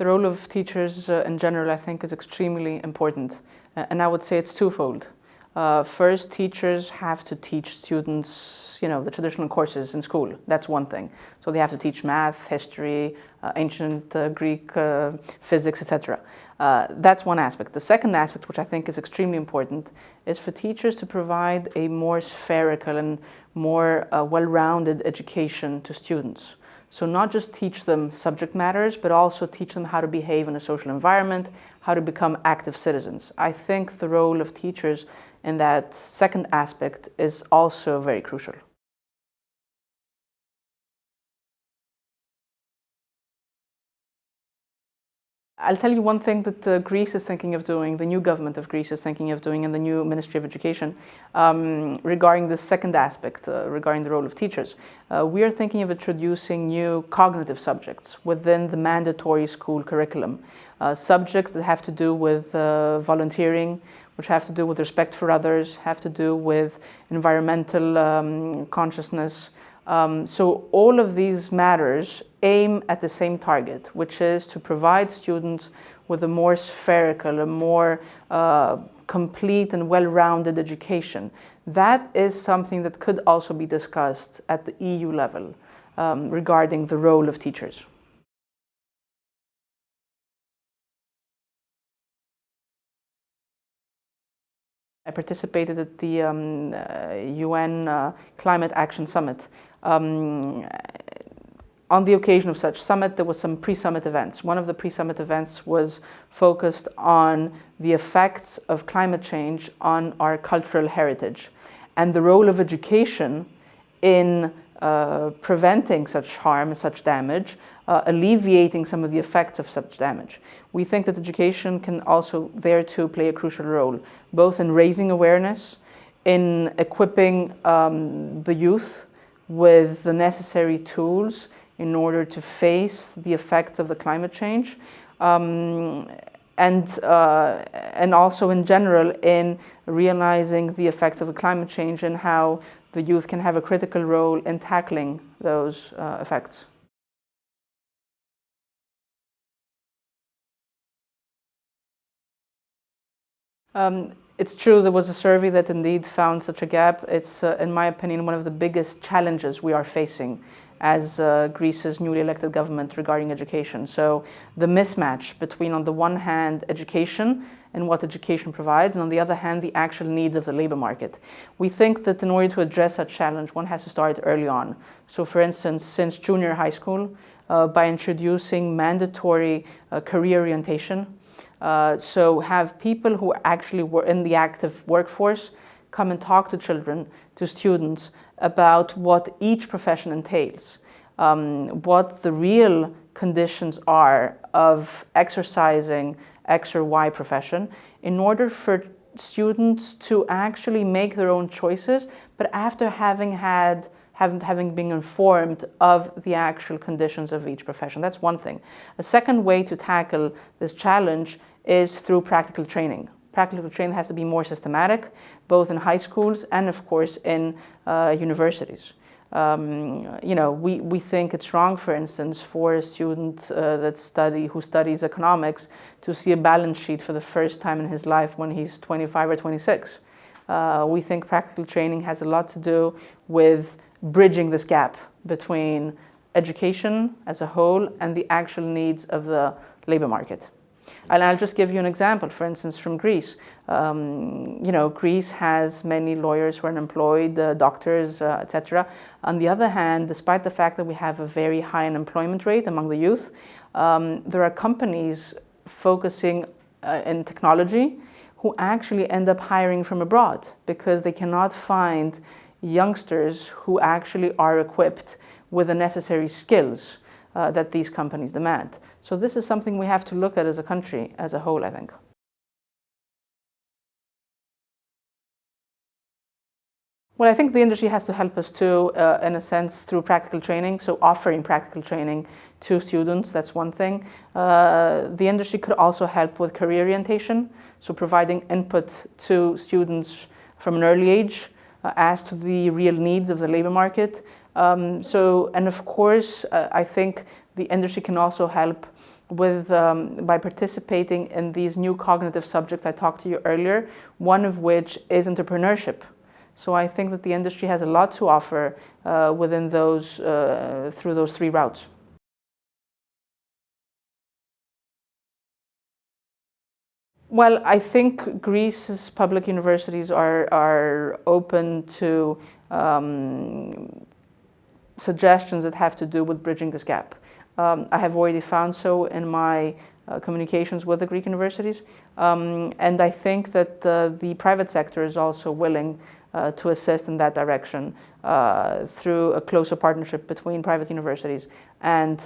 The role of teachers in general, I think, is extremely important. And I would say it's twofold. First, teachers have to teach students, the traditional courses in school. That's one thing. So they have to teach math, history, ancient Greek, physics, etc. That's one aspect. The second aspect, which I think is extremely important, is for teachers to provide a more spherical and more well-rounded education to students. So not just teach them subject matters, but also teach them how to behave in a social environment, how to become active citizens. I think the role of teachers in that second aspect is also very crucial. I'll tell you one thing that Greece is thinking of doing, the new government of Greece is thinking of doing, and the new Ministry of Education, regarding the second aspect, regarding the role of teachers. We are thinking of introducing new cognitive subjects within the mandatory school curriculum. Subjects that have to do with volunteering, which have to do with respect for others, have to do with environmental consciousness. So all of these matters aim at the same target, which is to provide students with a more spherical, a more complete and well-rounded education. That is something that could also be discussed at the EU level regarding the role of teachers. I participated at the UN Climate Action Summit. On the occasion of such summit, there was some pre-summit events. One of the pre-summit events was focused on the effects of climate change on our cultural heritage and the role of education in preventing such harm, such damage, alleviating some of the effects of such damage. We think that education can also there too play a crucial role, both in raising awareness, in equipping the youth with the necessary tools in order to face the effects of the climate change, and also in general in realizing the effects of the climate change and how the youth can have a critical role in tackling those effects. It's true, there was a survey that indeed found such a gap. It's, in my opinion, one of the biggest challenges we are facing as Greece's newly elected government regarding education. So the mismatch between, on the one hand, education and what education provides, and on the other hand, the actual needs of the labor market. We think that in order to address that challenge, one has to start early on. So for instance, since junior high school, by introducing mandatory career orientation. So have people who actually were in the active workforce come and talk to children, to students, about what each profession entails, what the real conditions are of exercising X or Y profession, in order for students to actually make their own choices, but after having been informed of the actual conditions of each profession. That's one thing. A second way to tackle this challenge is through practical training. Practical training has to be more systematic, both in high schools and, of course, in universities. We think it's wrong, for instance, for a student who studies economics to see a balance sheet for the first time in his life when he's 25 or 26. We think practical training has a lot to do with bridging this gap between education as a whole and the actual needs of the labor market. And I'll just give you an example, for instance, from Greece. Greece has many lawyers who are unemployed, doctors, etc. On the other hand, despite the fact that we have a very high unemployment rate among the youth, there are companies focusing in technology who actually end up hiring from abroad because they cannot find youngsters who actually are equipped with the necessary skills that these companies demand. So this is something we have to look at as a country as a whole, I think. Well, I think the industry has to help us too, in a sense, through practical training. So offering practical training to students, that's one thing. The industry could also help with career orientation, so providing input to students from an early age as to the real needs of the labor market. And of course, I think the industry can also help with by participating in these new cognitive subjects I talked to you earlier, one of which is entrepreneurship. So I think that the industry has a lot to offer within those, through those three routes. Well, I think Greece's public universities are open to suggestions that have to do with bridging this gap. I have already found so in my communications with the Greek universities, and I think that the private sector is also willing to assist in that direction through a closer partnership between private universities and,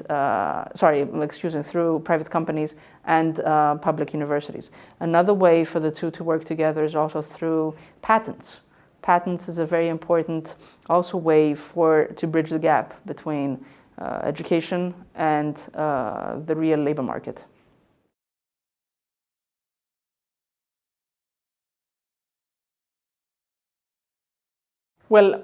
through private companies and public universities. Another way for the two to work together is also through patents. Patents is a very important also way to bridge the gap between education and the real labor market. Well,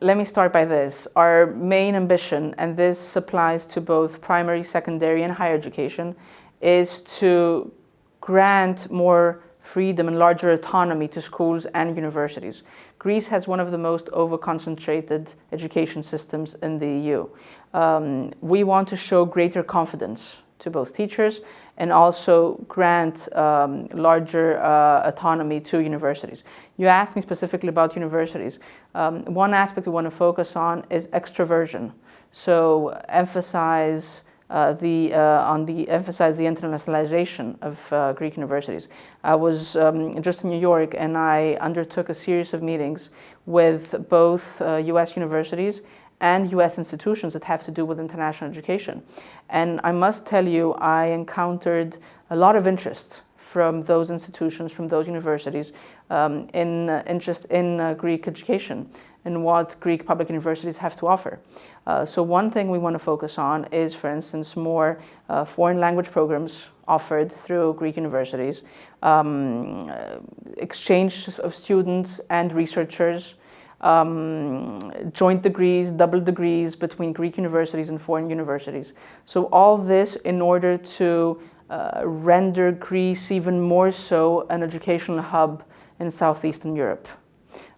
let me start by this. Our main ambition, and this applies to both primary, secondary, and higher education, is to grant more freedom and larger autonomy to schools and universities. Greece has one of the most over-concentrated education systems in the EU. We want to show greater confidence to both teachers and also grant larger autonomy to universities. You asked me specifically about universities. One aspect we want to focus on is extroversion. So emphasize the internationalization of Greek universities. I was just in New York, and I undertook a series of meetings with both US universities and US institutions that have to do with international education. And I must tell you, I encountered a lot of interest from those institutions, from those universities, interest in Greek education and what Greek public universities have to offer. So one thing we want to focus on is, for instance, more foreign language programs offered through Greek universities, exchange of students and researchers, joint degrees, double degrees between Greek universities and foreign universities. So all this in order to render Greece even more so an educational hub in Southeastern Europe.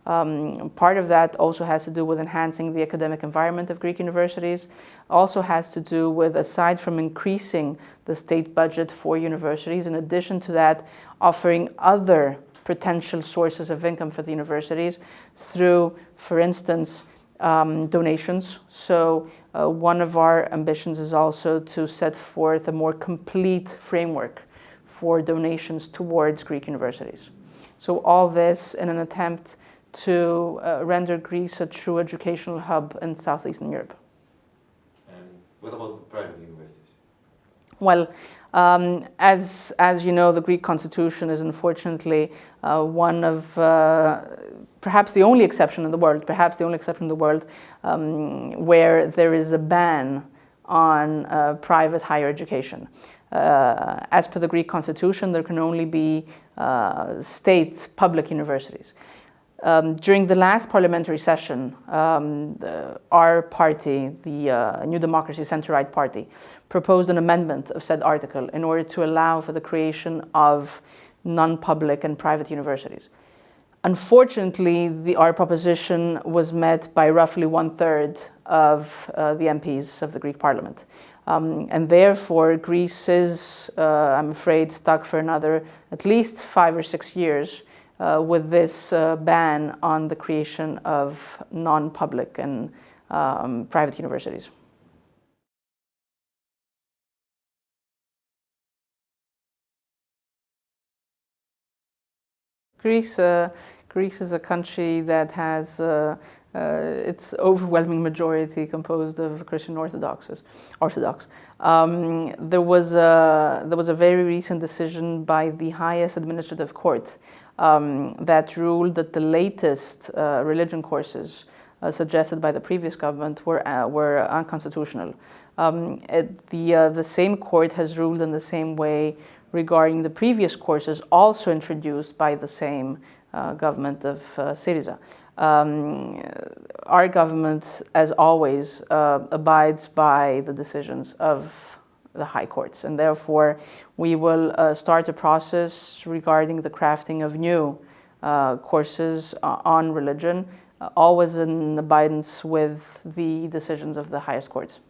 Part of that also has to do with enhancing the academic environment of Greek universities, also has to do with, aside from increasing the state budget for universities, in addition to that, offering other potential sources of income for the universities through, for instance, donations. So one of our ambitions is also to set forth a more complete framework for donations towards Greek universities. So all this in an attempt to render Greece a true educational hub in Southeastern Europe. And what about private universities? Well, as you know, the Greek constitution is unfortunately one of perhaps the only exception in the world, where there is a ban on private higher education. As per the Greek constitution, there can only be state public universities. During the last parliamentary session, our party, the New Democracy Center-Right Party, proposed an amendment of said article in order to allow for the creation of non-public and private universities. Unfortunately, our proposition was met by roughly 1/3 of the MPs of the Greek parliament. And therefore, Greece is, I'm afraid, stuck for another at least 5 or 6 years with this ban on the creation of non-public and private universities. Greece is a country that has its overwhelming majority composed of Christian Orthodox. There was a very recent decision by the highest administrative court that ruled that the latest religion courses suggested by the previous government were unconstitutional. The same court has ruled in the same way regarding the previous courses also introduced by the same government of Syriza. Our government, as always, abides by the decisions of the high courts, and therefore we will start a process regarding the crafting of new courses on religion, always in abidance with the decisions of the highest courts.